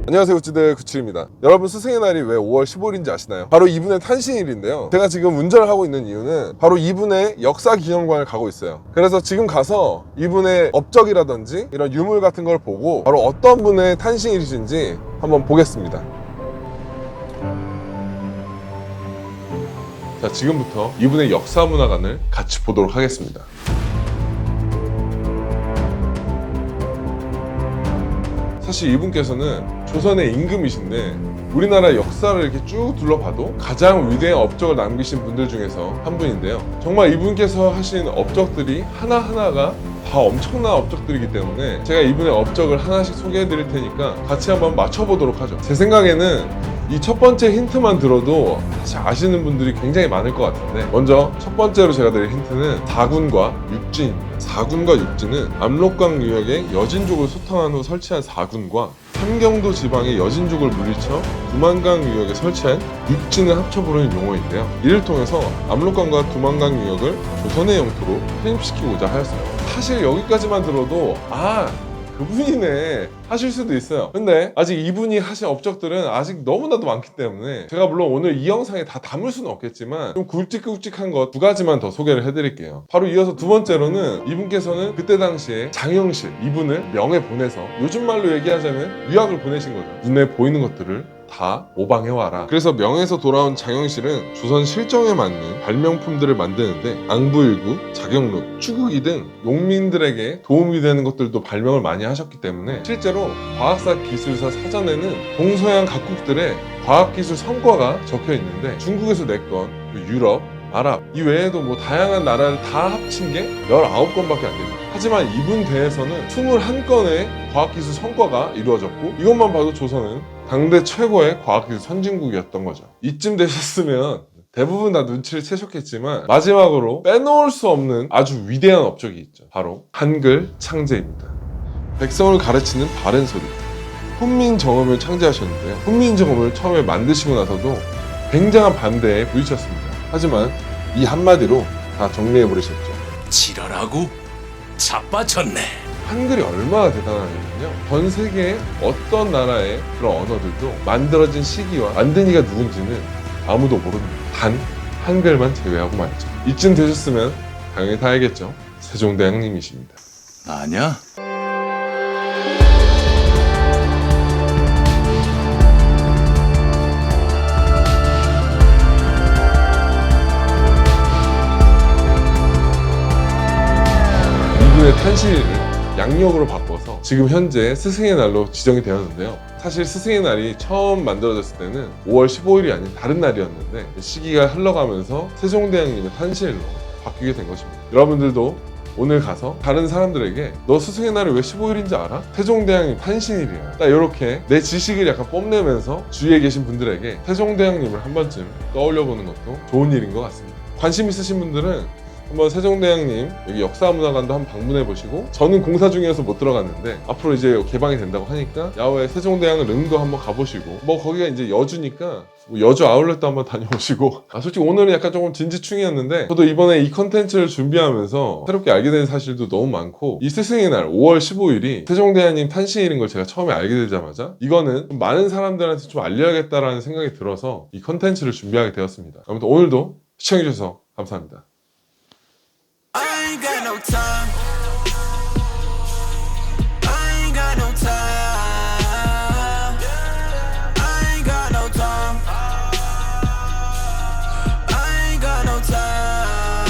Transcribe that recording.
안녕하세요, 우찌들 구칠입니다. 여러분, 스승의 날이 왜 5월 15일인지 아시나요? 바로 이분의 탄신일인데요. 제가 지금 운전을 하고 있는 이유는 바로 이분의 역사기념관을 가고 있어요. 그래서 지금 가서 이분의 업적이라든지 이런 유물 같은 걸 보고 바로 어떤 분의 탄신일이신지 한번 보겠습니다. 자, 지금부터 이분의 역사문화관을 같이 보도록 하겠습니다. 사실 이분께서는 조선의 임금이신데 우리나라 역사를 이렇게 쭉 둘러봐도 가장 위대한 업적을 남기신 분들 중에서 한 분인데요. 정말 이분께서 하신 업적들이 하나하나가 다 엄청난 업적들이기 때문에 제가 이분의 업적을 하나씩 소개해 드릴 테니까 같이 한번 맞춰보도록 하죠. 제 생각에는 이 첫 번째 힌트만 들어도 사실 아시는 분들이 굉장히 많을 것 같은데, 먼저 첫 번째로 제가 드릴 힌트는 사군과 육진입니다. 사군과 육진은 압록강 유역에 여진족을 소탕한 후 설치한 사군과 함경도 지방의 여진족을 물리쳐 두만강 유역에 설치한 육진을 합쳐 부르는 용어인데요. 이를 통해서 압록강과 두만강 유역을 조선의 영토로 편입시키고자 하였습니다. 사실 여기까지만 들어도 그분이네 하실 수도 있어요. 근데 아직 이분이 하신 업적들은 아직 너무나도 많기 때문에 제가 물론 오늘 이 영상에 다 담을 수는 없겠지만 좀 굵직굵직한 것 두 가지만 더 소개를 해드릴게요. 바로 이어서 두 번째로는 이분께서는 그때 당시에 장영실 이분을 명에 보내서 요즘 말로 얘기하자면 유학을 보내신 거죠. 눈에 보이는 것들을 다 모방해와라. 그래서 명에서 돌아온 장영실은 조선 실정에 맞는 발명품들을 만드는데 앙부일구, 자경록, 추구기 등 농민들에게 도움이 되는 것들도 발명을 많이 하셨기 때문에 실제로 과학사 기술사 사전에는 동서양 각국들의 과학기술 성과가 적혀 있는데 중국에서 4건, 유럽, 아랍 이 외에도 뭐 다양한 나라를 다 합친 게 19건밖에 안 됩니다. 하지만 이분 대에서는 21건의 과학기술 성과가 이루어졌고 이것만 봐도 조선은 당대 최고의 과학기술 선진국이었던 거죠. 이쯤 되셨으면 대부분 다 눈치를 채셨겠지만 마지막으로 빼놓을 수 없는 아주 위대한 업적이 있죠. 바로 한글 창제입니다. 백성을 가르치는 바른 소리, 훈민정음을 창제하셨는데요. 훈민정음을 처음에 만드시고 나서도 굉장한 반대에 부딪혔습니다. 하지만 이 한마디로 다 정리해버리셨죠. 지랄하고 자빠졌네. 한글이 얼마나 대단하냐면요, 전 세계의 어떤 나라의 그런 언어들도 만들어진 시기와 만든 이가 누군지는 아무도 모릅니다. 단 한글만 제외하고 말이죠. 이쯤 되셨으면 당연히 다 알겠죠. 세종대왕님이십니다. 아냐? 이분의 탄신일을 양력으로 바꿔서 지금 현재 스승의 날로 지정이 되었는데요. 사실 스승의 날이 처음 만들어졌을 때는 5월 15일이 아닌 다른 날이었는데 시기가 흘러가면서 세종대왕님의 탄신일로 바뀌게 된 것입니다. 여러분들도 오늘 가서 다른 사람들에게 너 스승의 날이 왜 15일인지 알아? 세종대왕님 탄신일이야. 딱 이렇게 내 지식을 약간 뽐내면서 주위에 계신 분들에게 세종대왕님을 한 번쯤 떠올려보는 것도 좋은 일인 것 같습니다. 관심 있으신 분들은 한번 세종대왕님 여기 역사문화관도 한번 방문해 보시고, 저는 공사 중이어서 못 들어갔는데 앞으로 이제 개방이 된다고 하니까 야외 세종대왕 릉도 한번 가보시고, 뭐 거기가 이제 여주니까 뭐 여주 아울렛도 한번 다녀오시고, 솔직히 오늘은 약간 조금 진지충이었는데 저도 이번에 이 컨텐츠를 준비하면서 새롭게 알게 된 사실도 너무 많고, 이 스승의 날 5월 15일이 세종대왕님 탄신일인 걸 제가 처음에 알게 되자마자 이거는 좀 많은 사람들한테 좀 알려야겠다라는 생각이 들어서 이 컨텐츠를 준비하게 되었습니다. 아무튼 오늘도 시청해주셔서 감사합니다. I ain't got no time.